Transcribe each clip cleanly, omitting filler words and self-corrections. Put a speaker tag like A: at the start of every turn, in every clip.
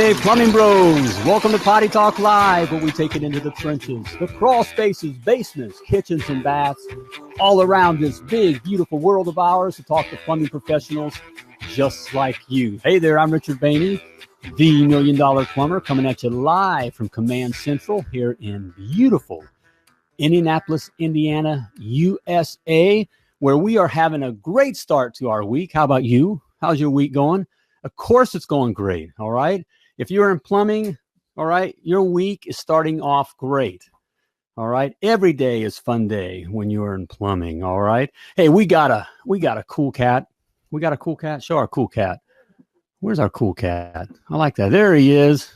A: Hey, plumbing bros, welcome to Potty Talk Live, where we take it into the trenches, the crawl spaces, basements, kitchens, and baths, all around this big, beautiful world of ours to talk to plumbing professionals just like you. Hey there, I'm Richard Behney, the $1 Million Plumber, coming at you live from Command Central here in beautiful Indianapolis, Indiana, USA, where we are having a great start to our week. How about you? How's your week going? Of course it's going great, all right? If you're in plumbing, all right, your week is starting off great, all right? Every day is fun day when you're in plumbing, all right? Hey, we got a cool cat. We got a cool cat? Show our cool cat. Where's our cool cat? I like that. There he is.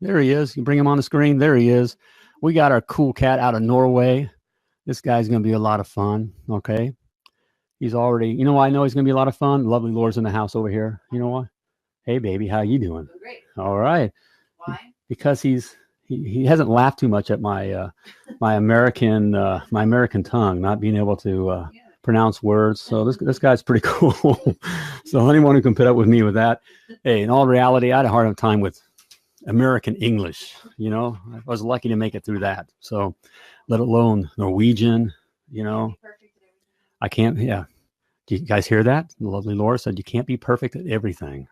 A: There he is. You bring him on the screen. There he is. We got our cool cat out of Norway. This guy's going to be a lot of fun, okay? He's already, you know why I know he's going to be a lot of fun? Lovely Laura's in the house over here. You know what? Hey, baby, how you doing?
B: Great.
A: All right.
B: Why?
A: Because he hasn't laughed too much at my my American tongue, not being able to pronounce words. So this guy's pretty cool. So anyone who can put up with me with that, hey, in all reality, I had a hard time with American English. You know, I was lucky to make it through that. So, let alone Norwegian. You know, I can't. Yeah. Do you guys hear that? The lovely Laura said you can't be perfect at everything.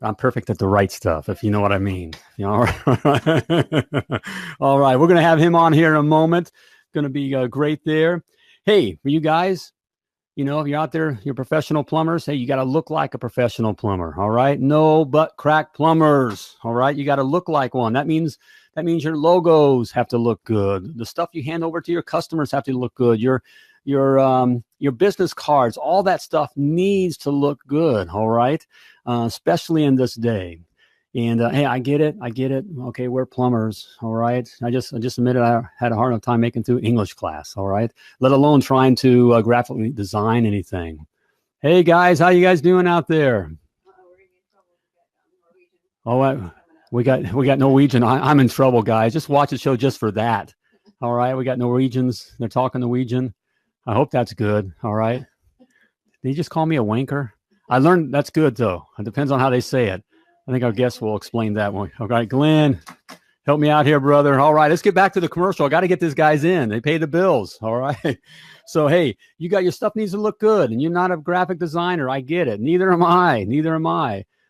A: I'm perfect at the right stuff, if you know what I mean. You know, all right. All right. We're going to have him on here in a moment. Going to be great there. Hey, for you guys, you know, if you're out there, you're professional plumbers, hey, you got to look like a professional plumber. All right. No butt crack plumbers. All right. You got to look like one. That means your logos have to look good. The stuff you hand over to your customers have to look good. Your business cards, all that stuff needs to look good. All right. Especially in this day. And hey, I get it. Okay, we're plumbers. All right. I just admitted I had a hard enough time making through English class. All right. Let alone trying to graphically design anything. Hey guys, how you guys doing out there? Oh, we got Norwegian. I'm in trouble, guys. Just watch the show just for that. All right. We got Norwegians. They're talking Norwegian. I hope that's good. All right. Did you just call me a wanker? I learned that's good, though. It depends on how they say it. I think our guest will explain that one. All right, Glenn, help me out here, brother. All right, let's get back to the commercial. I got to get these guys in. They pay the bills. All right. So, hey, you got your stuff needs to look good, and you're not a graphic designer. I get it. Neither am I.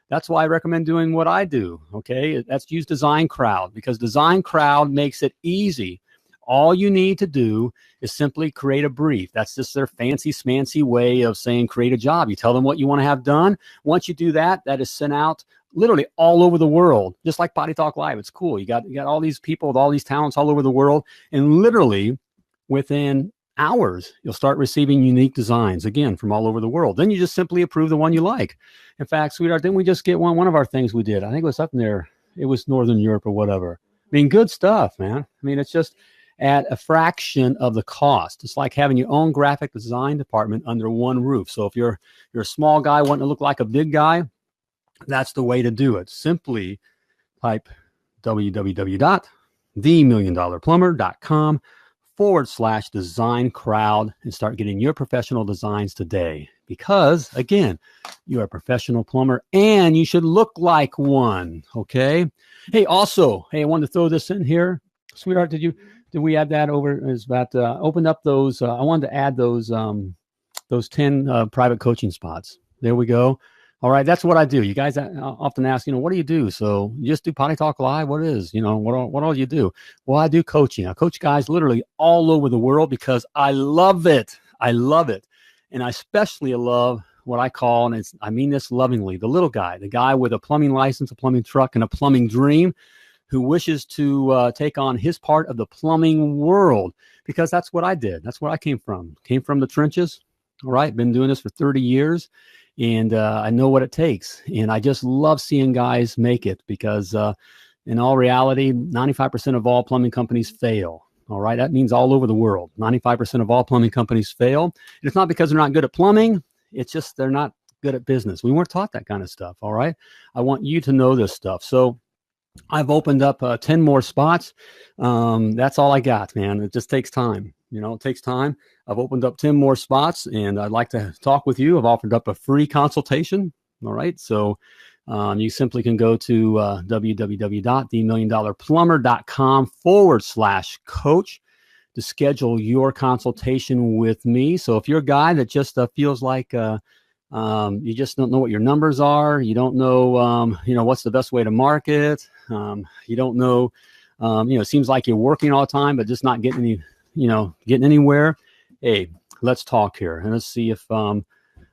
A: That's why I recommend doing what I do. Okay, that's use Design Crowd, because Design Crowd makes it easy. All you need to do is simply create a brief. That's just their fancy smancy way of saying create a job. You tell them what you want to have done. Once you do that, that is sent out literally all over the world, just like Potty Talk Live. It's cool. You got all these people with all these talents all over the world, and literally within hours, you'll start receiving unique designs, again, from all over the world. Then you just simply approve the one you like. In fact, sweetheart, didn't we just get one of our things we did? I think it was up in there. It was Northern Europe or whatever. I mean, good stuff, man. I mean, it's just at a fraction of the cost. It's like having your own graphic design department under one roof. So if you're a small guy wanting to look like a big guy, that's the way to do it. Simply type www.themilliondollarplumber.com/design crowd and start getting your professional designs today. Because, again, you're a professional plumber and you should look like one, okay? Hey, also, I wanted to throw this in here. Sweetheart, did we add that over? Is about opened up those. I wanted to add those 10 private coaching spots. There we go. All right, that's what I do. You guys often ask, what do you do? So you just do Potty Talk Live? What is, what all you do? Well, I do coaching. I coach guys literally all over the world because I love it. And I especially love what I call, and I mean this lovingly, the little guy, the guy with a plumbing license, a plumbing truck, and a plumbing dream, who wishes to take on his part of the plumbing world, because that's what I did. That's where I came from. Came from the trenches. All right. Been doing this for 30 years and I know what it takes. And I just love seeing guys make it because in all reality, 95% of all plumbing companies fail. All right. That means all over the world. 95% of all plumbing companies fail. And it's not because they're not good at plumbing. It's just they're not good at business. We weren't taught that kind of stuff. All right. I want you to know this stuff. So I've opened up 10 more spots. That's all I got, man. It just takes time. It takes time. I've opened up 10 more spots and I'd like to talk with you. I've offered up a free consultation. All right. So You simply can go to www.themilliondollarplumber.com/coach to schedule your consultation with me. So if you're a guy that just feels like you just don't know what your numbers are, you don't know, what's the best way to market, you don't know, it seems like you're working all the time, but just not getting getting anywhere. Hey, let's talk here and let's see if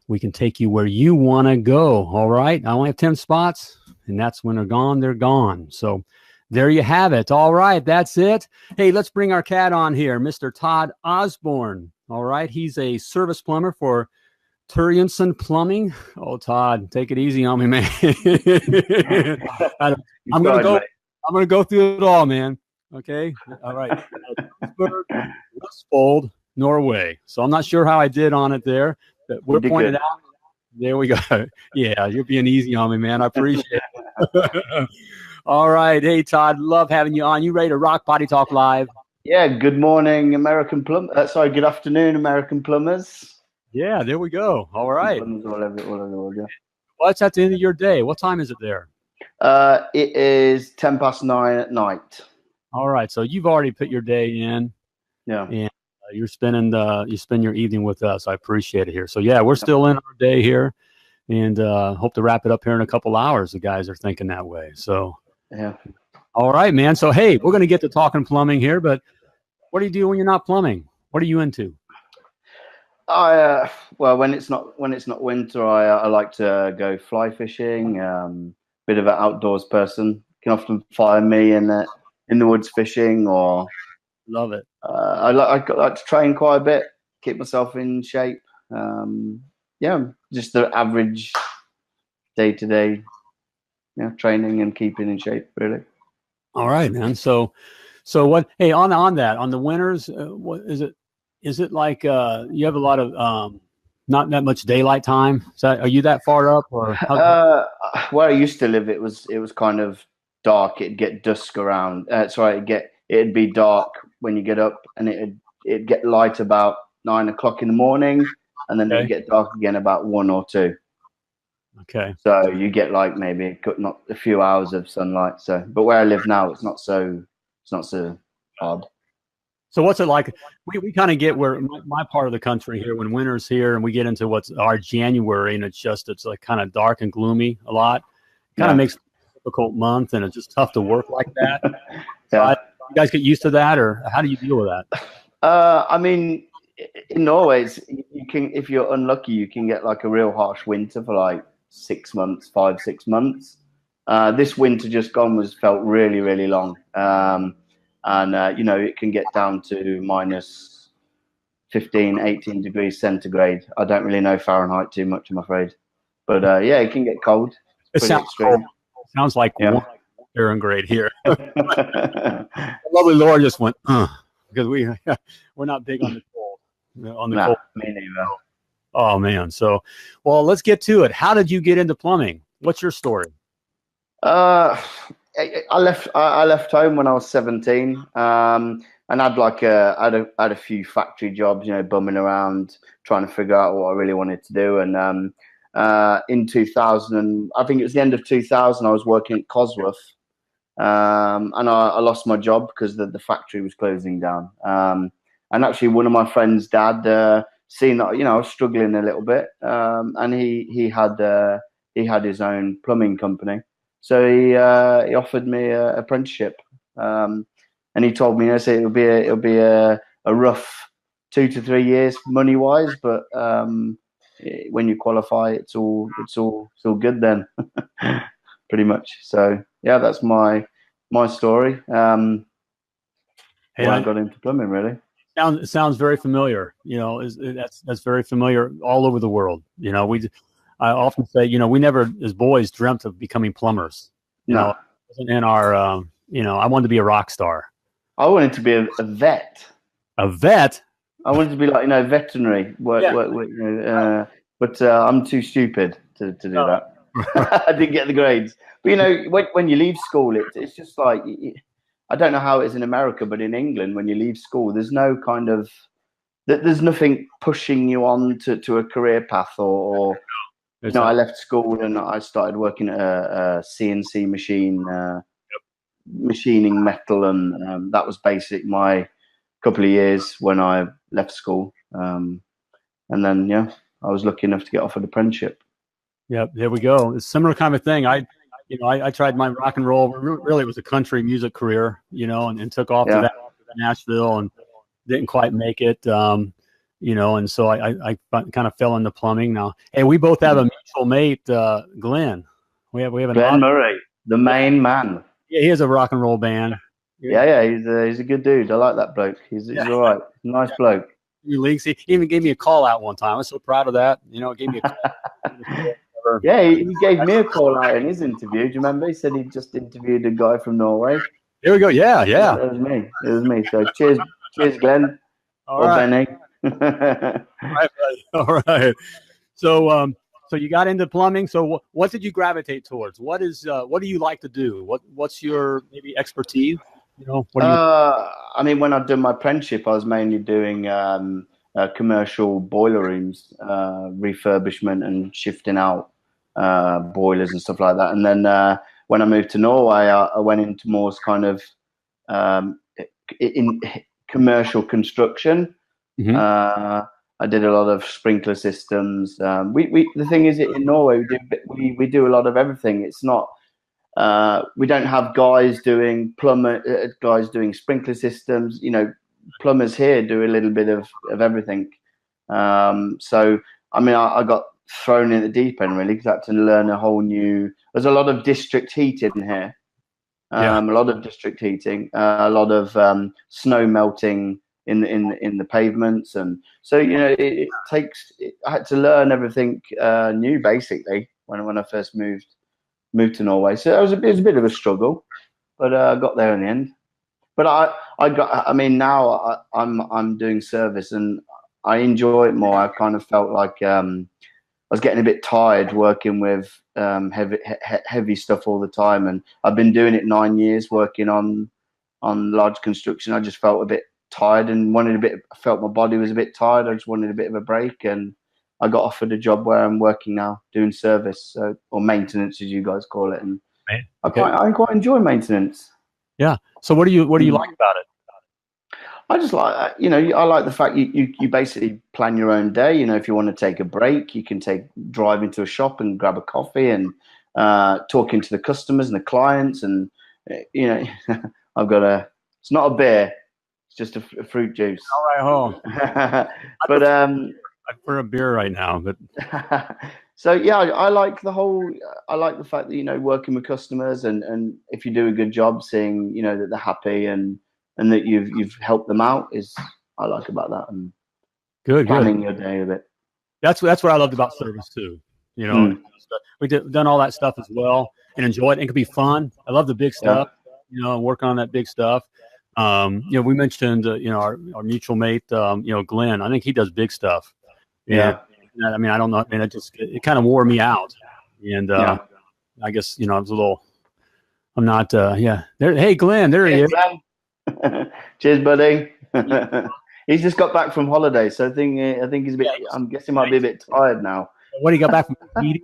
A: we can take you where you want to go. All right. I only have 10 spots, and that's when they're gone, they're gone. So there you have it. All right. That's it. Hey, let's bring our cat on here, Mr. Todd Osborn. All right. He's a service plumber for Turianson Plumbing. Oh, Todd, take it easy on me, man. I'm going to go through it all, man. Okay. All right. Tunsberg, Vestfold, Norway. So I'm not sure how I did on it there, but we're pointed out. There we go. Yeah, you're being easy on me, man. I appreciate it. All right. Hey, Todd, love having you on. You ready to rock Potty Talk Live?
B: Yeah. Good morning, American Plumber. Good afternoon, American Plumbers.
A: Yeah, there we go. All right.
B: Plumbers all over the world, yeah.
A: Well, it's at the end of your day. What time is it there?
B: It is 9:10 at night.
A: All right. So you've already put your day in.
B: Yeah.
A: And you spend your evening with us. I appreciate it here. So yeah, we're still in our day here, and hope to wrap it up here in a couple hours. The guys are thinking that way. So
B: yeah.
A: All right, man. So hey, we're going to get to talking plumbing here, but what do you do when you're not plumbing? What are you into?
B: Well, when it's not winter, I like to go fly fishing. Bit of an outdoors person. You can often find me in the woods fishing, or
A: love it.
B: I like to train quite a bit, keep myself in shape. Yeah, just the average day-to-day, training and keeping in shape, really.
A: All right, man. So what? Hey, on the winters, what is it? Is it like you have a lot of not that much daylight time? Are you that far up, or
B: where I used to live, it was kind of dark. It'd get dusk around. It'd be dark when you get up, and it'd get light about 9 o'clock in the morning, and then it'd get dark again about 1 or 2.
A: Okay.
B: So you get like maybe not a few hours of sunlight. So, but where I live now, it's not so hard.
A: So what's it like? We kind of get where my part of the country here, when winter's here and we get into what's our January, and it's like kind of dark and gloomy a lot. Kind of makes it a difficult month, and it's just tough to work like that.
B: Yeah.
A: You guys get used to that, or how do you deal with that?
B: I mean, in Norway, you can, if you're unlucky, you can get like a real harsh winter for like 6 months, 5-6 months. This winter just gone felt really, really long. And it can get down to minus 15, 18 degrees centigrade. I don't really know Fahrenheit too much, I'm afraid. But yeah, it can get cold.
A: It sounds cold. Sounds like 1 Fahrenheit here. Lovely Laura just went, because we're not big on the cold. Cold.
B: Me neither.
A: Oh man. So, well, let's get to it. How did you get into plumbing? What's your story?
B: I left home when I was 17, and had a few factory jobs, bumming around trying to figure out what I really wanted to do. And in 2000, I think it was the end of 2000, I was working at Cosworth, and I lost my job because the factory was closing down. And actually, one of my friend's dad seen that I was struggling a little bit, and he had his own plumbing company. So he offered me an apprenticeship, and he told me, it'll be a rough 2 to 3 years money wise, but when you qualify, it's all good then, pretty much. So yeah, that's my story. When I got into plumbing, really.
A: Sounds very familiar. That's very familiar all over the world. I often say, we never, as boys, dreamt of becoming plumbers.
B: No.
A: In our, I wanted to be a rock star.
B: I wanted to be a vet.
A: A vet?
B: I wanted to be like, veterinary work. But I'm too stupid to do that. I didn't get the grades. But when you leave school, it's just like, I don't know how it is in America, but in England, when you leave school, there's no kind of, there's nothing pushing you on to a career path or
A: It's
B: I left school and I started working at a CNC machine, machining metal, and that was basic my couple of years when I left school. And then, I was lucky enough to get offered apprenticeship.
A: Yep, there we go. It's a similar kind of thing. I tried my rock and roll. Really, it was a country music career, and took off to Nashville and didn't quite make it. And so I kind of fell into plumbing now. Hey, we both have a mutual mate, Glenn. We have
B: Glenn Murray, the main man.
A: Yeah, he has a rock and roll band.
B: Yeah, he's a good dude. I like that bloke. He's all right. Nice bloke.
A: Leagues. He even gave me a call out one time. I was so proud of that. Gave me a call.
B: Yeah, he gave me a call out in his interview. Do you remember? He said he just interviewed a guy from Norway.
A: Here we go. Yeah.
B: It was me. So cheers, Glenn.
A: All right.
B: Behney.
A: All right. So you got into plumbing. So what did you gravitate towards? What do you like to do? What's your maybe expertise?
B: I mean, when I'd done my apprenticeship, I was mainly doing commercial boiler rooms, refurbishment and shifting out boilers and stuff like that. And then when I moved to Norway, I went into more kind of in commercial construction.
A: Mm-hmm.
B: I did a lot of sprinkler systems. The thing is, in Norway, we do a lot of everything. It's not. We don't have guys doing sprinkler systems. Plumbers here do a little bit of everything. So, I mean, I got thrown in the deep end really because I had to learn a whole new. There's a lot of district heating here. A lot of district heating, a lot of snow melting in the pavements, and so I had to learn everything new basically when I first moved to Norway. So it was a bit of a struggle, but I got there in the end. But now I'm doing service and I enjoy it more. I kind of felt like I was getting a bit tired working with heavy stuff all the time, and I've been doing it 9 years working on large construction. I just felt a bit tired and I felt my body was a bit tired. I just wanted a bit of a break, and I got offered a job where I'm working now doing service, or maintenance as you guys call it, and
A: okay.
B: I quite enjoy maintenance.
A: Yeah. So what do you like about it?
B: I just like, I like the fact you basically plan your own day. If you want to take a break, you can drive into a shop and grab a coffee and talking to the customers and the clients. And, I've got it's not a beer, it's just a fruit juice.
A: All right,
B: but
A: I prefer a beer right now, but.
B: So yeah, I like the fact that, working with customers and if you do a good job, seeing, that they're happy and that you've helped them out I like about that, and planning your day a bit.
A: That's what I loved about service too. We done all that stuff as well and enjoy it. It could be fun. I love the big stuff, and working on that big stuff. We mentioned, our mutual mate, Glenn. I think he does big stuff.
B: Yeah.
A: I mean, I don't know. I mean, it kind of wore me out, and I guess I was a little. I'm not. There. Hey, Glenn, there he is.
B: Cheers, buddy. He's just got back from holiday, so I think he's a bit. I'm guessing he might be a bit tired now.
A: What he got back from eating?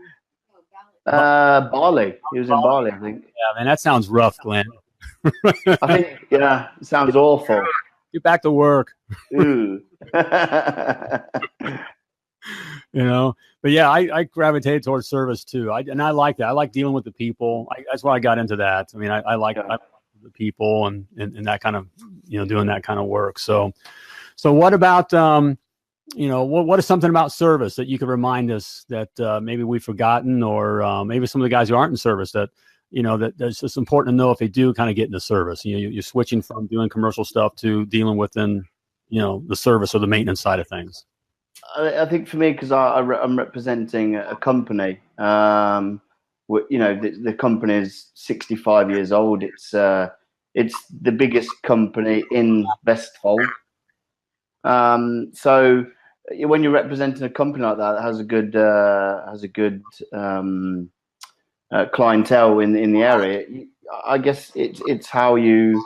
B: Bali. He was in Bali, I think.
A: Yeah, man, that sounds rough, Glenn.
B: I think. Yeah, it sounds awful.
A: Get back to work.
B: Ooh.
A: But yeah, I gravitate towards service too. I like that. I like dealing with the people. That's why I got into that. I mean, I like the people and that kind of, doing that kind of work. So what about, what is something about service that you could remind us that maybe we've forgotten, or maybe some of the guys who aren't in service that, that's just important to know if they do kind of get into service. You're switching from doing commercial stuff to dealing within, the service or the maintenance side of things.
B: I think for me, because I'm representing a company, the company is 65 years old. It's the biggest company in Vestfold. So when you're representing a company like that has a good clientele in the area, I guess it's how you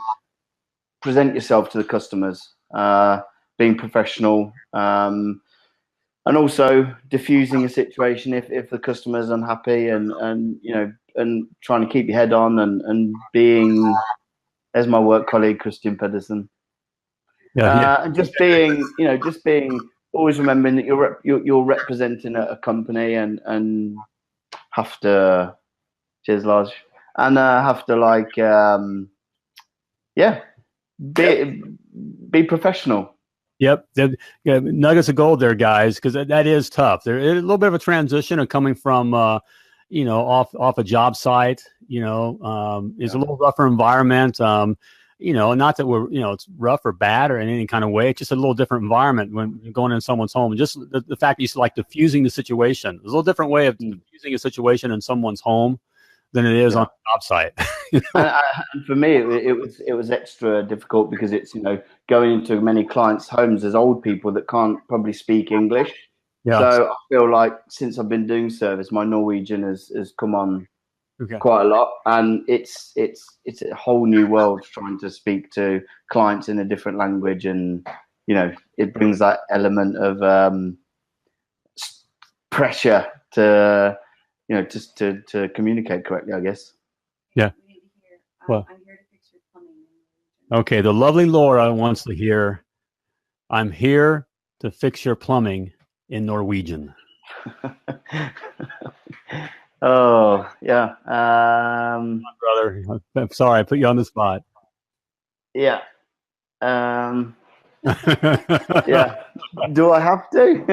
B: present yourself to the customers, being professional. and also diffusing a situation if the customer's unhappy, and you know, and trying to keep your head on, and being, as my work colleague Christian Pedersen, and just being, you know, just being, always remembering that you're representing a company, and have to, cheers Lodge, and have to like be professional.
A: Yep. Nuggets of gold there, guys, because that is tough. There is a little bit of a transition of coming from, you know, off a job site, you know, is a little rougher environment. You know, not that we're, you know, it's rough or bad or in any kind of way. It's just a little different environment when you're going in someone's home. And just the fact that you like diffusing the situation. There's a little different way of diffusing a situation in someone's home than it is on a job site. You know?
B: And for me, it was extra difficult because it's, you know, going into many clients' homes as old people that can't probably speak English. Yeah. So I feel like since I've been doing service, my Norwegian has come on quite a lot, and it's a whole new world trying to speak to clients in a different language, and you know, it brings that element of pressure to, you know, just to communicate correctly, I guess.
A: Yeah. Well, I'm here to fix your plumbing. Okay, the lovely Laura wants to hear, I'm here to fix your plumbing in Norwegian.
B: Oh, yeah.
A: Brother, I'm sorry, I put you on the spot.
B: Yeah. Yeah. Do I have to?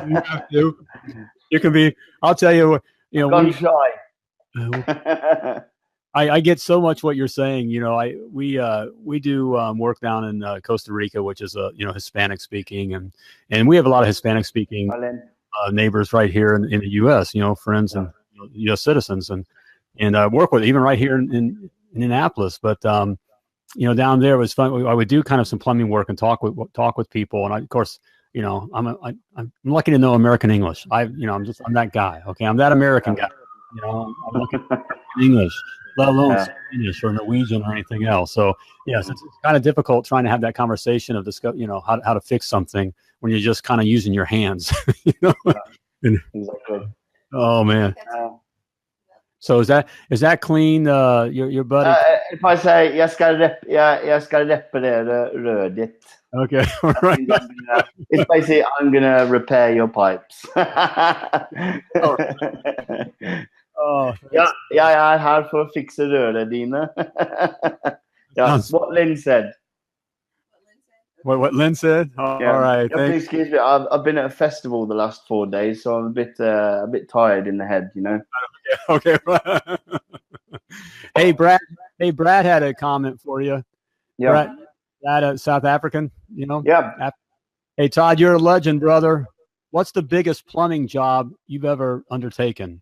A: You have to. You can be, I'll tell you, you know,
B: shy.
A: I get so much what you're saying. You know, we do work down in Costa Rica, which is you know, Hispanic speaking, and we have a lot of Hispanic speaking neighbors right here in the U.S. You know, friends and U.S. citizens, and work with even right here in Indianapolis. But you know, down there it was fun. I would do kind of some plumbing work and talk with people, and of course, you know, I'm lucky to know American English. I'm that guy. Okay, I'm that American guy. You know, I'm looking at English, let alone Spanish or Norwegian or anything else. So yes, it's kind of difficult trying to have that conversation of you know, how to fix something when you're just kind of using your hands. You know?
B: Exactly.
A: Oh man. So is that clean? Your buddy?
B: If I say jag ska reparera röret.
A: Okay, all right.
B: It's basically, I'm gonna repair your pipes. Ja, jag är här för att fixa rören dina. What Lynn said.
A: What Lynn said? Oh, yeah. All right.
B: Please excuse me. I've been at a festival the last 4 days, so I'm a bit tired in the head, you know.
A: Okay. Hey, Brad had a comment for you.
B: Yeah.
A: Brad, South African, you know.
B: Yeah.
A: Hey, Todd, you're a legend, brother. What's the biggest plumbing job you've ever undertaken?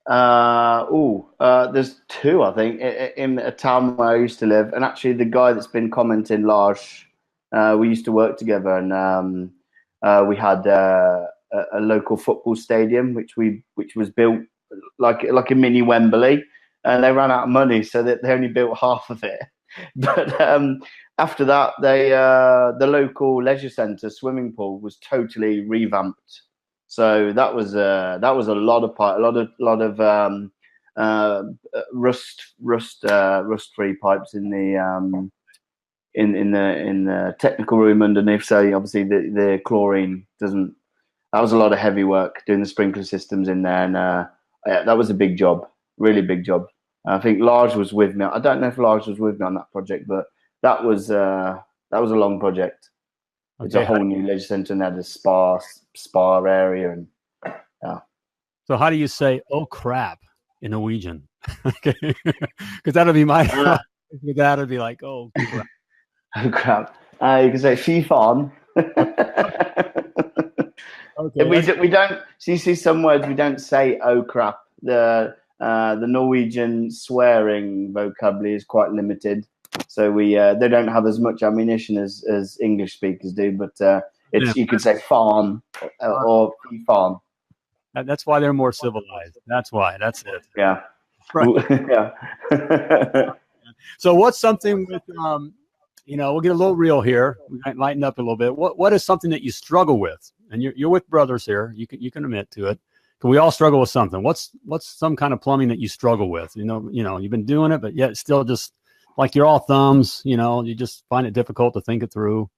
B: There's two, I think, in a town where I used to live, and actually the guy that's been commenting, Lars, we used to work together, and we had a local football stadium which was built like a mini Wembley, and they ran out of money, so that they only built half of it. But after that, the local leisure centre swimming pool was totally revamped. So that was a lot of rust-free pipes in the technical room underneath. So obviously the chlorine doesn't. That was a lot of heavy work doing the sprinkler systems in there, and that was a big job, really big job. I think Lars was with me. I don't know if Lars was with me on that project, but that was a long project. Okay. It's a whole new leisure centre, and had a spa area, and yeah.
A: So how do you say "oh crap" in Norwegian? Okay, because that'll be my. That'll be like "oh crap."
B: Oh crap! You can say "fy faen." Okay. We don't. So you see, some words we don't say "oh crap." The Norwegian swearing vocabulary is quite limited, so they don't have as much ammunition as English speakers do. But you could say "faen" or "fy faen."
A: That's why they're more civilized. That's why. That's it.
B: Yeah.
A: Right.
B: Yeah.
A: So what's something with you know, we'll get a little real here. We might lighten up a little bit. What is something that you struggle with and you're with brothers here. You can admit to it. Because we all struggle with something. What's some kind of plumbing that you struggle with? You've been doing it, but yet it's still just like you're all thumbs. You just find it difficult to think it through.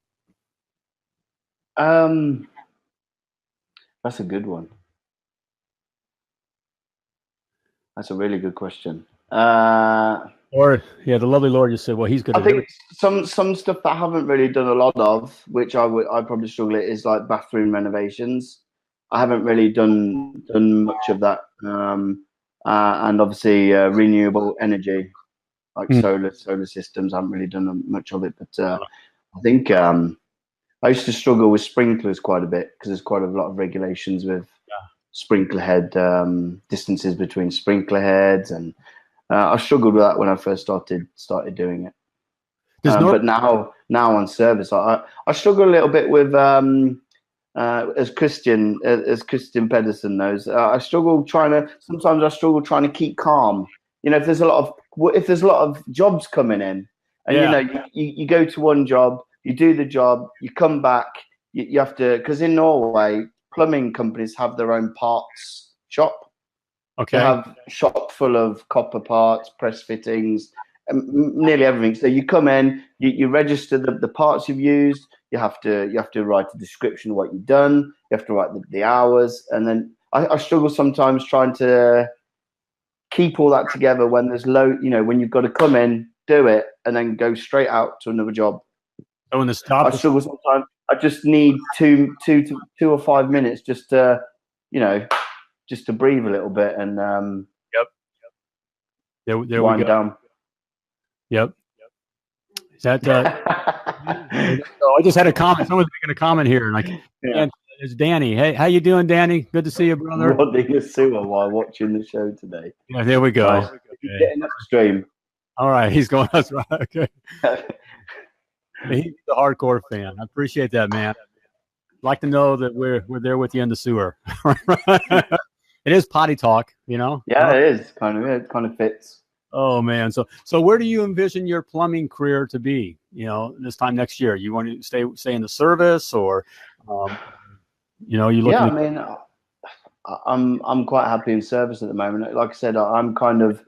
B: That's a good one. That's a really good question.
A: The lovely Lord just said, well, he's good.
B: I think some stuff that I haven't really done a lot of, which I probably struggle at, is like bathroom renovations. I haven't really done much of that, and obviously renewable energy, like solar systems. I haven't really done much of it, but I think I used to struggle with sprinklers quite a bit because there's quite a lot of regulations with sprinkler head distances between sprinkler heads, and I struggled with that when I first started doing it. But now on service, I struggle a little bit with. As Christian Pedersen knows, sometimes I struggle trying to keep calm. If there's a lot of jobs coming in, and you go to one job, you do the job, you come back, you have to, because in Norway, plumbing companies have their own parts shop.
A: Okay.
B: They have a shop full of copper parts, press fittings, nearly everything. So you come in, you register the parts you've used. You have to write a description of what you've done. You have to write the hours, and then I struggle sometimes trying to keep all that together when there's when you've got to come in, do it, and then go straight out to another job.
A: So when the stop,
B: I struggle sometimes. I just need 2 or 5 minutes just to breathe a little bit and
A: there
B: wind
A: we go.
B: down.
A: Yep. Is that? I just had a comment. Someone's making a comment here, and it's Danny. Hey, how you doing, Danny? Good to see you, brother.
B: Rodding a sewer while watching the show today.
A: Yeah, there we go.
B: Nice. Okay. Getting upstream.
A: All right, he's going. That's right. Okay. He's the hardcore fan. I appreciate that, man. I'd like to know that we're there with you in the sewer. It is Potty Talk, Yeah,
B: it is it kind of fits.
A: Oh man, so where do you envision your plumbing career to be? This time next year, you want to stay in the service, or you looking?
B: Yeah, I mean, I'm quite happy in service at the moment. Like I said, I'm kind of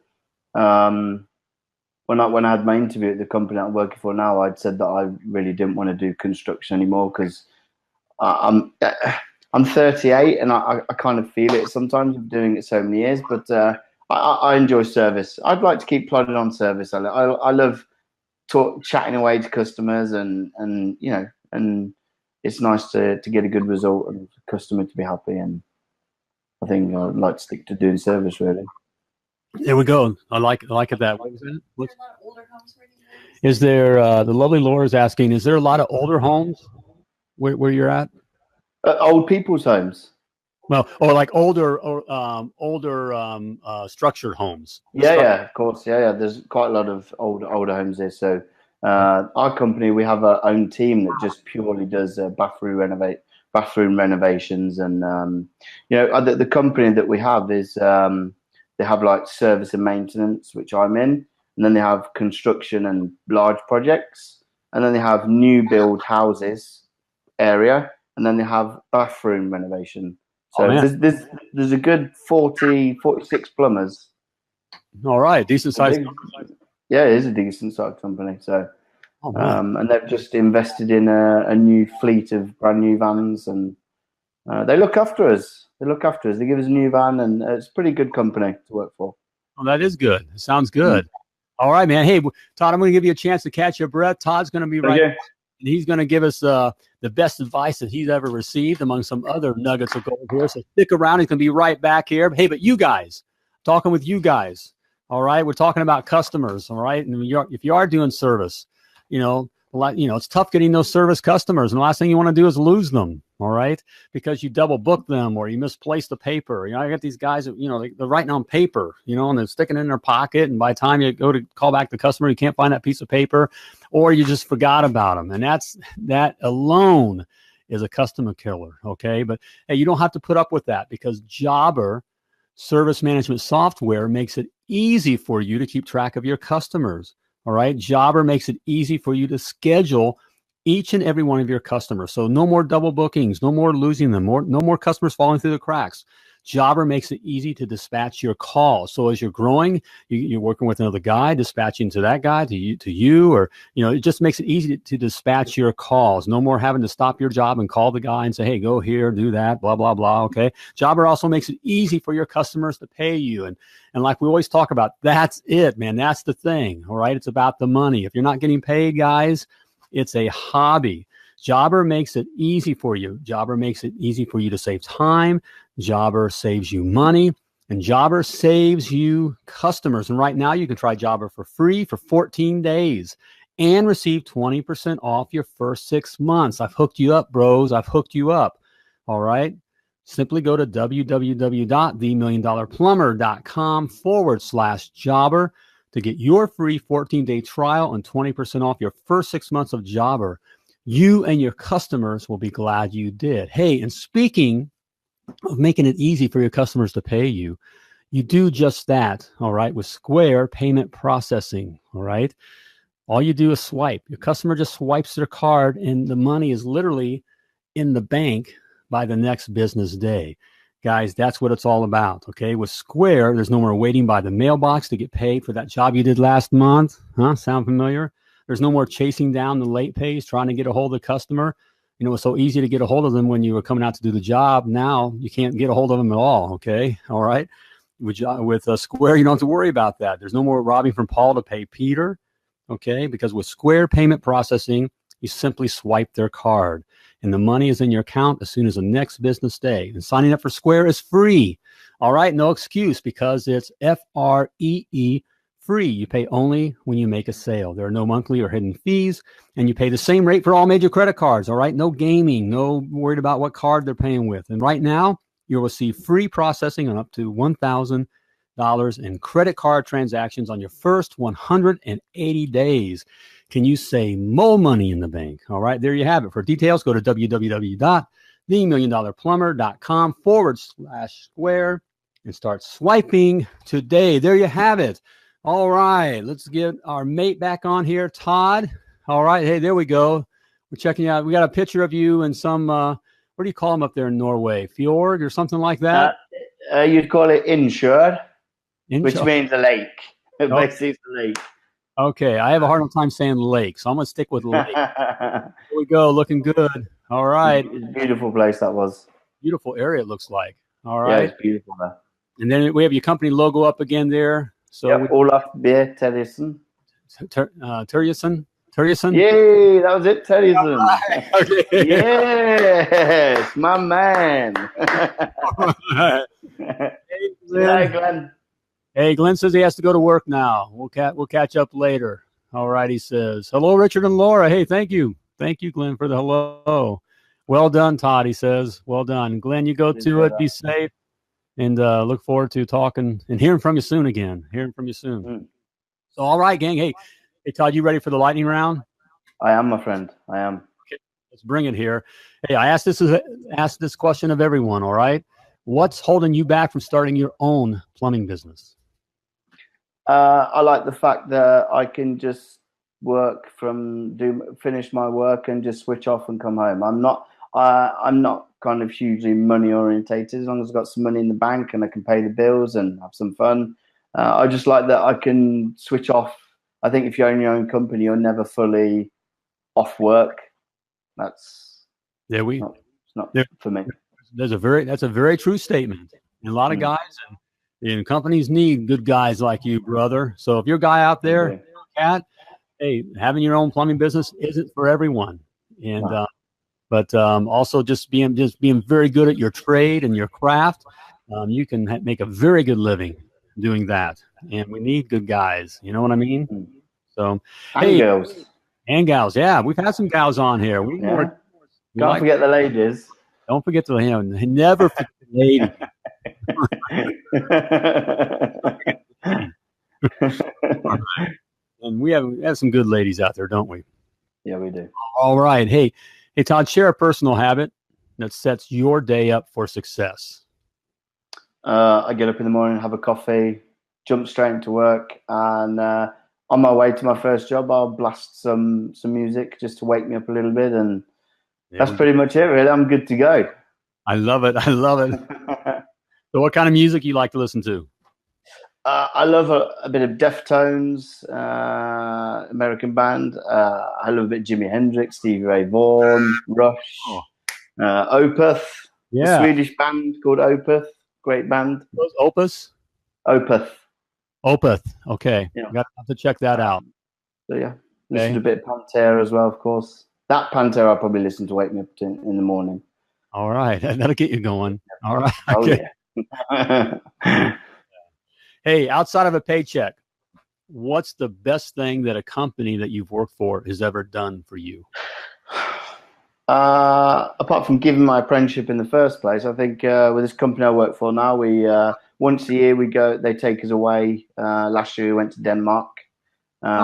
B: when I had my interview at the company I'm working for now, I'd said that I really didn't want to do construction anymore because I'm 38 and I kind of feel it sometimes. I'm doing it so many years, but I enjoy service. I'd like to keep plodding on service. I love chatting away to customers and it's nice to get a good result and the customer to be happy. And I think I'd like to stick to doing service really.
A: There we go. I like it that way. Is there the lovely Laura is asking? Is there a lot of older homes where you're at?
B: Old people's homes.
A: Well, or like older structured homes.
B: Yeah, of course. Yeah. There's quite a lot of older homes there. So our company, we have our own team that just purely does bathroom renovations, and the company that we have is they have like service and maintenance, which I'm in, and then they have construction and large projects, and then they have new build houses area, and then they have bathroom renovation. So there's a good 46 plumbers.
A: All right, decent size.
B: Yeah, it is a decent sized company. So, and they've just invested in a new fleet of brand new vans, and they look after us. They give us a new van, and it's a pretty good company to work for.
A: Oh, that is good. It sounds good. All right, man. Hey, Todd, I'm going to give you a chance to catch your breath. Todd's going to be right. And he's going to give us the best advice that he's ever received among some other nuggets of gold here. So stick around. He's going to be right back here. Hey, but you guys, talking with you guys. All right. We're talking about customers. All right. And if you are doing service, it's tough getting those service customers. And the last thing you want to do is lose them. All right. Because you double book them or you misplace the paper. I got these guys that, they're writing on paper, and they're sticking it in their pocket. And by the time you go to call back the customer, you can't find that piece of paper, or you just forgot about them. And that alone is a customer killer. Okay. But hey, you don't have to put up with that, because Jobber service management software makes it easy for you to keep track of your customers. All right. Jobber makes it easy for you to schedule each and every one of your customers. So no more double bookings, no more losing them, no more customers falling through the cracks. Jobber makes it easy to dispatch your calls. So as you're growing, you're working with another guy, dispatching to that guy, to you, or, it just makes it easy to dispatch your calls. No more having to stop your job and call the guy and say, hey, go here, do that, blah, blah, blah. Okay. Jobber also makes it easy for your customers to pay you. And like we always talk about, that's it, man. That's the thing. All right. It's about the money. If you're not getting paid, guys, it's a hobby. Jobber makes it easy for you. Jobber makes it easy for you to save time. Jobber saves you money, and Jobber saves you customers. And right now you can try Jobber for free for 14 days and receive 20% off your first 6 months. I've hooked you up, bros. I've hooked you up. All right. Simply go to www.themilliondollarplumber.com/Jobber to get your free 14-day trial and 20% off your first 6 months of Jobber. You and your customers will be glad you did. Hey, and speaking of making it easy for your customers to pay you, you do just that, all right, with Square Payment Processing, all right? All you do is swipe. Your customer just swipes their card, and the money is literally in the bank by the next business day. Guys, that's what it's all about, okay? With Square, there's no more waiting by the mailbox to get paid for that job you did last month. Huh? Sound familiar? There's no more chasing down the late pays, trying to get a hold of the customer. It's so easy to get a hold of them when you were coming out to do the job. Now you can't get a hold of them at all. Okay. All right. With Square, you don't have to worry about that. There's no more robbing from Paul to pay Peter. Okay. Because with Square Payment Processing, you simply swipe their card and the money is in your account as soon as the next business day. And signing up for Square is free. All right. No excuse, because it's FREE. Free. You pay only when you make a sale. There are no monthly or hidden fees, and you pay the same rate for all major credit cards. All right. No gaming, no worried about what card they're paying with. And right now, you'll receive free processing on up to $1,000 in credit card transactions on your first 180 days. Can you save more money in the bank? All right. There you have it. For details, go to www.themilliondollarplumber.com/Square and start swiping today. There you have it. All right, let's get our mate back on here, Todd. All right, hey, there we go. We're checking you out. We got a picture of you in some, what do you call them up there in Norway? Fjord or something like that?
B: You'd call it inshore, which means a lake. Basically, it's a lake.
A: Okay, I have a hard time saying lake, so I'm going to stick with lake. Here we go, looking good. All right.
B: It's a beautiful place that was.
A: Beautiful area, it looks like. All right.
B: Yeah, it's beautiful there.
A: And then we have your company logo up again there. So
B: yep, Olaf B. Terjesen.
A: Terjesen?
B: Yay, that was it, Terjesen. Right. Okay. Yes, my man.
A: Hey, Glenn. Hey, Glenn says he has to go to work now. We'll catch up later. All right, he says. Hello, Richard and Laura. Hey, thank you. Thank you, Glenn, for the hello. Well done, Todd, he says. Well done. Glenn, you go to it. Be safe. And look forward to talking and hearing from you soon again. So, all right, gang. Hey, Todd, you ready for the lightning round?
B: I am, my friend. I am.
A: Okay, let's bring it here. Hey, I asked this question of everyone. All right, what's holding you back from starting your own plumbing business?
B: I like the fact that I can just finish my work and just switch off and come home. I'm not kind of hugely money orientated. As long as I've got some money in the bank and I can pay the bills and have some fun, I just like that I can switch off. I think if you own your own company, you're never fully off work. It's not for me.
A: That's a very true statement. And a lot of guys and companies need good guys like you, brother. So if you're a guy out there, Cat, hey, having your own plumbing business isn't for everyone. And but also just being very good at your trade and your craft, you can make a very good living doing that. And we need good guys. You know what I mean? So,
B: girls.
A: And gals. Yeah, we've had some gals on here.
B: Can't forget the ladies.
A: Don't forget the never forget the ladies. And we have some good ladies out there, don't we?
B: Yeah, we do.
A: All right. Hey, Todd, share a personal habit that sets your day up for success.
B: I get up in the morning, have a coffee, jump straight into work, and on my way to my first job, I'll blast some music just to wake me up a little bit, and that's pretty much it. Really, I'm good to go.
A: I love it. I love it. So, what kind of music you like to listen to?
B: I love a bit of Deftones, American band. I love a bit of Jimi Hendrix, Stevie Ray Vaughan, Rush, Opeth, the Swedish band called Opeth. Great band.
A: Opus?
B: Opeth.
A: Opeth. Okay. Yeah. Got to check that out.
B: So, yeah. Listen to a bit of Pantera as well, of course. That Pantera I'll probably listen to wake me up in the morning.
A: All right. That'll get you going. All right.
B: Okay.
A: Oh, yeah. Hey, outside of a paycheck, what's the best thing that a company that you've worked for has ever done for you?
B: Apart from giving my apprenticeship in the first place, I think with this company I work for now, we once a year we go. They take us away. Last year we went to Denmark.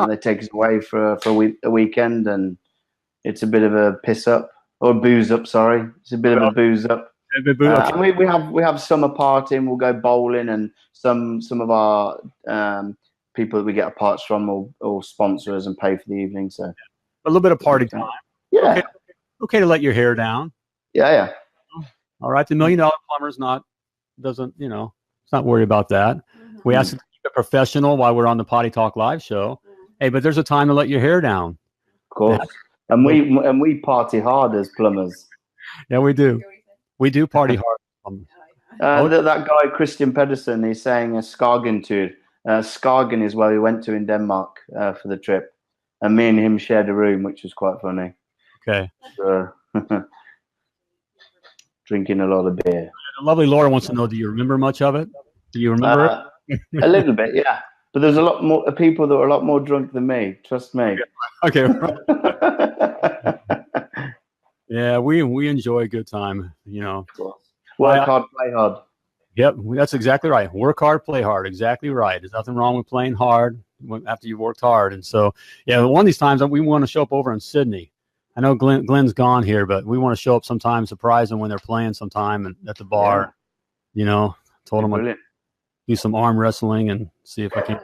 B: They take us away for a weekend, and it's a bit of a piss up or booze up. Sorry, it's a bit of a booze up. And we have summer partying. We'll go bowling, and some of our people that we get our parts from will sponsor us and pay for the evening. So
A: a little bit of party time.
B: Yeah.
A: Okay to let your hair down.
B: Yeah.
A: All right. The $1 Million Plumber's it's not worried about that. We ask you to keep it professional while we're on the Potty Talk live show. Hey, but there's a time to let your hair down.
B: Of course. And we party hard as plumbers.
A: Yeah, we do. We do party hard.
B: That guy, Christian Pedersen, he's saying a Skagen tour. Skagen is where we went to in Denmark for the trip. And me and him shared a room, which was quite funny.
A: Okay.
B: Drinking a lot of beer.
A: The lovely Laura wants to know, do you remember much of it? Do you remember
B: it? A little bit, yeah. But there's a lot more people that were a lot more drunk than me. Trust me.
A: Okay. Yeah, we enjoy a good time,
B: Work hard, play hard.
A: Yep, that's exactly right. Work hard, play hard. Exactly right. There's nothing wrong with playing hard after you've worked hard. And so, yeah, one of these times we want to show up over in Sydney. I know Glenn's gone here, but we want to show up sometime, surprise them when they're playing sometime and at the bar. Yeah. Told them I'd do some arm wrestling and see if I can.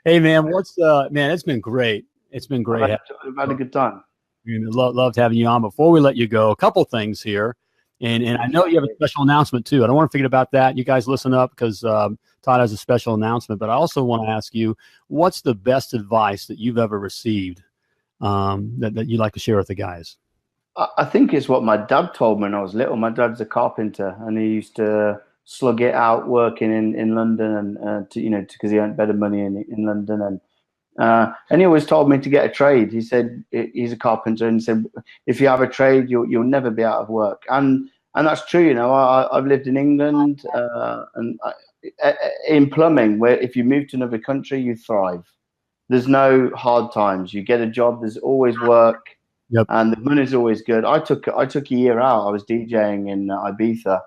A: Hey, man, it's been great. It's been great.
B: I've had a good time.
A: Loved having you on. Before we let you go, a couple things here. And I know you have a special announcement, too. I don't want to forget about that. You guys listen up because Todd has a special announcement. But I also want to ask you, what's the best advice that you've ever received that you'd like to share with the guys?
B: I think it's what my dad told me when I was little. My dad's a carpenter, and he used to slug it out working in London, and because he earned better money in London, and he always told me to get a trade. He said he's a carpenter, and he said if you have a trade, you'll never be out of work. And that's true. I've lived in England and in plumbing, where if you move to another country, you thrive. There's no hard times. You get a job. There's always work.
A: Yep.
B: And the money's always good. I took a year out. I was DJing in Ibiza.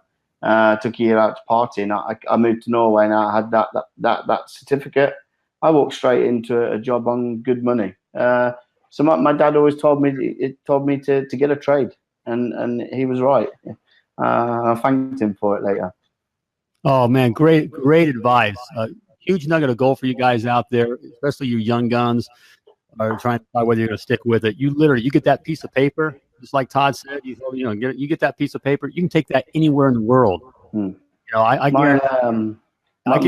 B: Took a year out to party, and I moved to Norway, and I had that certificate. I walked straight into a job on good money. So my dad always told me to get a trade, and he was right. I thanked him for it later.
A: Oh man, great advice. Huge nugget of gold for you guys out there, especially you young guns are trying to decide whether you're going to stick with it. You get that piece of paper, just like Todd said. You get that piece of paper. You can take that anywhere in the world.
B: My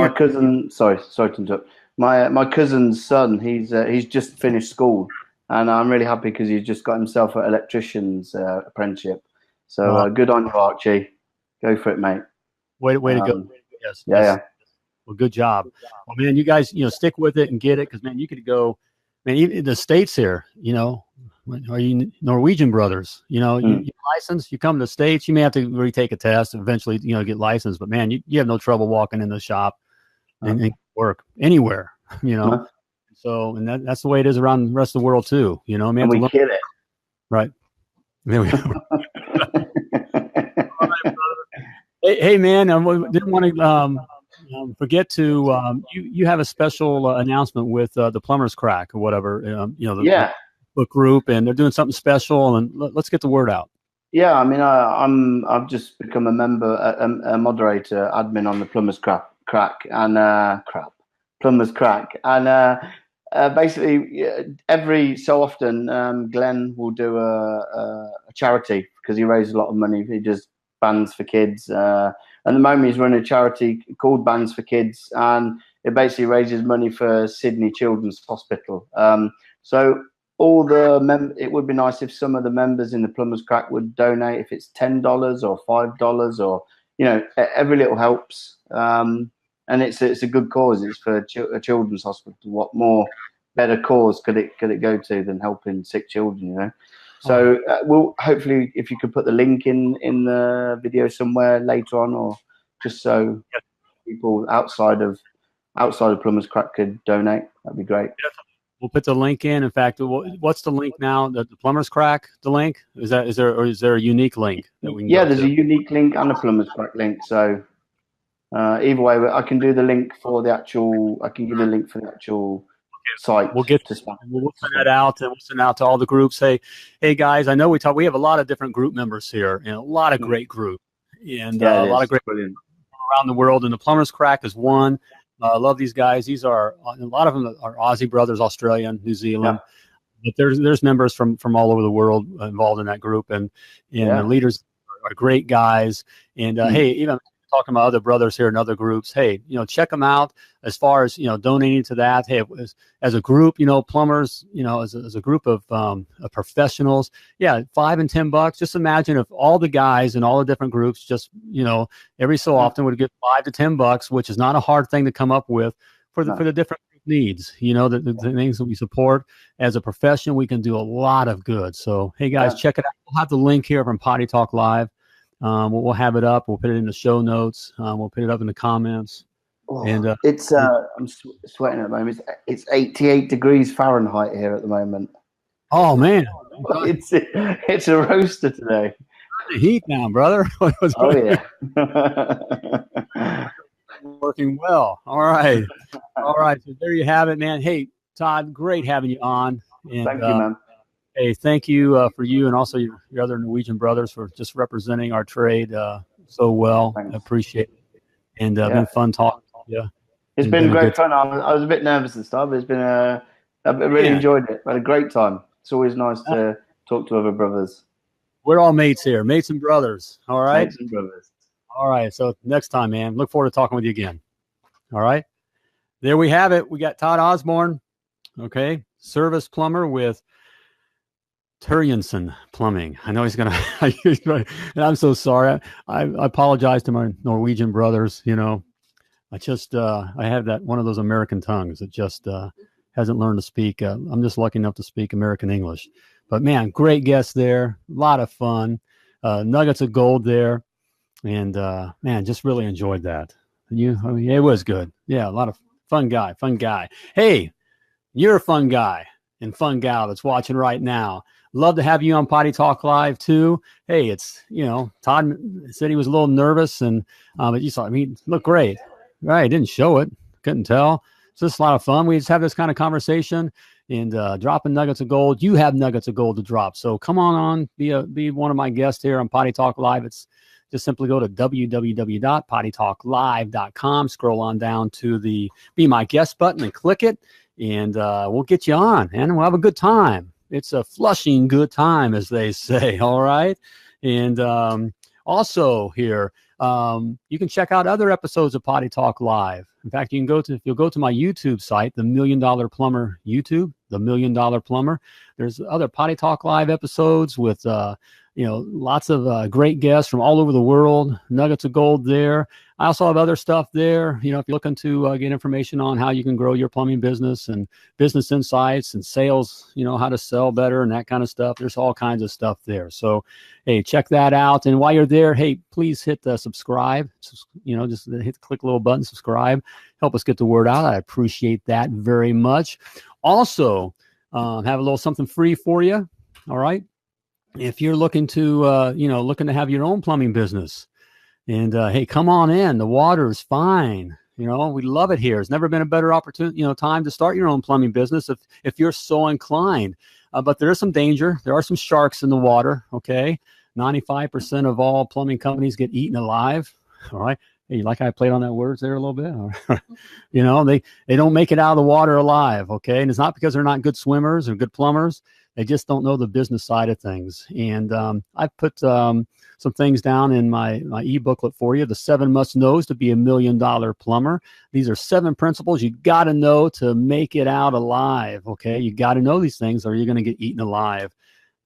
B: cousin. Sorry to interrupt. My cousin's son. He's just finished school, and I'm really happy because he's just got himself an electrician's apprenticeship. So good on you, Archie. Go for it, mate.
A: Way to go. Yes.
B: Yeah.
A: Well, good job. Well, man, you guys, stick with it and get it because, man, you could go. Man, even the States here, are you Norwegian brothers? You license, you come to the States, you may have to retake a test, eventually, get licensed. But man, you have no trouble walking in the shop and work anywhere, So, and that's the way it is around the rest of the world too. Man,
B: and we kill it.
A: Right. There we go. All right, hey, man, I didn't want to forget to you have a special announcement with the Plumbers Crack or whatever, the book group, and they're doing something special, and let's get the word out.
B: Yeah, I mean, I've just become a member, a moderator, admin on the Plumbers Crack Plumbers crack. And basically, every so often, Glenn will do a charity because he raises a lot of money. He does bands for kids. At the moment, he's running a charity called Bands for Kids, and it basically raises money for Sydney Children's Hospital. So all the it would be nice if some of the members in the Plumbers Crack would donate, if it's $10 or $5 or, you know, every little helps. And it's a good cause. It's for a children's hospital. What more better cause could it go to than helping sick children, you know? So we'll hopefully, if you could put the link in the video somewhere later on, or just so people outside of Plumbers Crack could donate, that'd be great.
A: We'll put the link in. In fact, what's the link now? The Plumbers Crack, the link? Is there a unique link that we can
B: there's a unique link and a Plumbers Crack link. So either way, I can do the link for the actual. I can give you the link for the actual site.
A: We'll send that out, and we'll send out to all the groups. Hey guys, I know we have a lot of different group members here, and a lot of great groups, and a lot of great
B: brilliant
A: around the world. And the Plumbers Crack is one. I love these guys. These are a lot of them are Aussie brothers, Australian, New Zealand. But there's members from all over the world involved in that group, and the leaders are great guys. And hey, even talking about other brothers here in other groups, hey, you know, check them out as far as, you know, donating to that. Hey, as a group, you know, plumbers, you know, as a group of professionals, $5 and $10. Just imagine if all the guys in all the different groups just, you know, every so often would give $5 to $10, which is not a hard thing to come up with for the different needs, you know, the things that we support. As a profession, we can do a lot of good. So, hey guys, check it out. We'll have the link here from Potty Talk Live. We'll have it up. We'll put it in the show notes. We'll put it up in the comments. And
B: it's I'm sweating at the moment. It's 88 degrees Fahrenheit here at the moment.
A: Oh man,
B: it's a roaster today.
A: The heat now, brother.
B: Oh yeah.
A: Working well. All right. So there you have it, man. Hey, Todd, great having you on. And,
B: thank you, man.
A: Hey, thank you for you and also your other Norwegian brothers for just representing our trade so well.
B: Thanks.
A: I appreciate it. And been fun talking to you.
B: It's been great fun. I was a bit nervous and stuff, but it's been I really enjoyed it. I had a great time. It's always nice to talk to other brothers.
A: We're all mates here, mates and brothers. All right?
B: Mates and brothers.
A: All right. So next time, man, look forward to talking with you again. All right. There we have it. We got Todd Osborn, okay, service plumber with Turjensen Plumbing. I know he's going to, and I'm so sorry. I apologize to my Norwegian brothers. You know, I just, I have that one of those American tongues that just hasn't learned to speak. I'm just lucky enough to speak American English. But man, great guest there. A lot of fun. Nuggets of gold there. And man, just really enjoyed that. It was good. Yeah, a lot of fun guy. Hey, you're a fun guy and fun gal that's watching right now. Love to have you on Potty Talk Live too. Hey, it's, you know, Todd said he was a little nervous, and but you saw, I mean, look great. Right, didn't show it, couldn't tell. It's just a lot of fun. We just have this kind of conversation and dropping nuggets of gold. You have nuggets of gold to drop, so come on, be one of my guests here on Potty Talk Live. It's just simply go to www.pottytalklive.com. Scroll on down to the Be My Guest button and click it, and we'll get you on, and we'll have a good time. It's a flushing good time, as they say. All right. And also here, you can check out other episodes of Potty Talk Live. In fact, if you'll go to my YouTube site, the $1 Million Plumber YouTube, the $1 Million Plumber. There's other Potty Talk Live episodes with, lots of great guests from all over the world, nuggets of gold there. I also have other stuff there. You know, if you're looking to get information on how you can grow your plumbing business and business insights and sales, you know, how to sell better and that kind of stuff, there's all kinds of stuff there. So, hey, check that out. And while you're there, hey, please hit the subscribe. You know, just click the little button, subscribe. Help us get the word out. I appreciate that very much. Also, have a little something free for you. All right. If you're looking to, have your own plumbing business, and hey, come on in. The water is fine. You know, we love it here. It's never been a better opportunity, time to start your own plumbing business if you're so inclined. But there is some danger. There are some sharks in the water. Okay, 95% of all plumbing companies get eaten alive. All right, Hey, like I played on that words there a little bit. You know, they don't make it out of the water alive. Okay. And it's not because they're not good swimmers or good plumbers. They just don't know the business side of things. And I put some things down in my e-booklet for you, the 7 must knows to be $1 million plumber. These are 7 principles you got to know to make it out alive. Okay. You got to know these things or you're going to get eaten alive.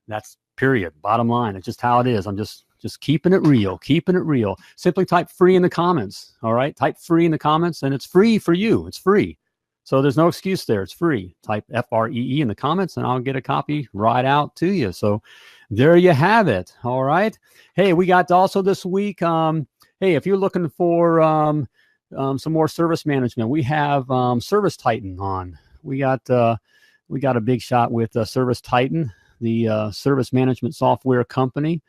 A: That's period. Bottom line. It's just how it is. I'm just keeping it real, Simply type free in the comments. All right. Type free in the comments and it's free for you. It's free. So there's no excuse there. It's free. Type FREE in the comments and I'll get a copy right out to you. So there you have it. All right. Hey, we got also this week. Hey, if you're looking for some more service management, we have Service Titan on. We got a big shot with Service Titan, the service management software company.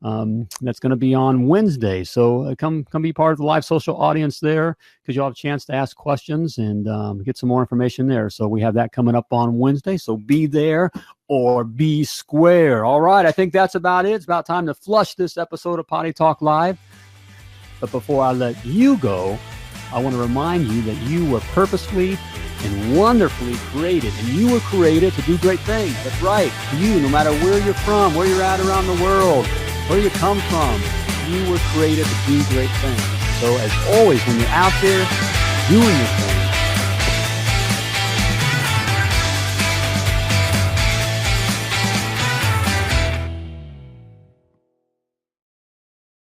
A: That's going to be on Wednesday. So come be part of the live social audience there because you'll have a chance to ask questions and get some more information there. So we have that coming up on Wednesday. So be there or be square. All right. I think that's about it. It's about time to flush this episode of Potty Talk Live. But before I let you go, I want to remind you that you were purposefully and wonderfully created, and you were created to do great things. That's right. You, no matter where you're from, where you're at around the world, where you come from, you were created to do great things. So as always, when you're out there doing your thing,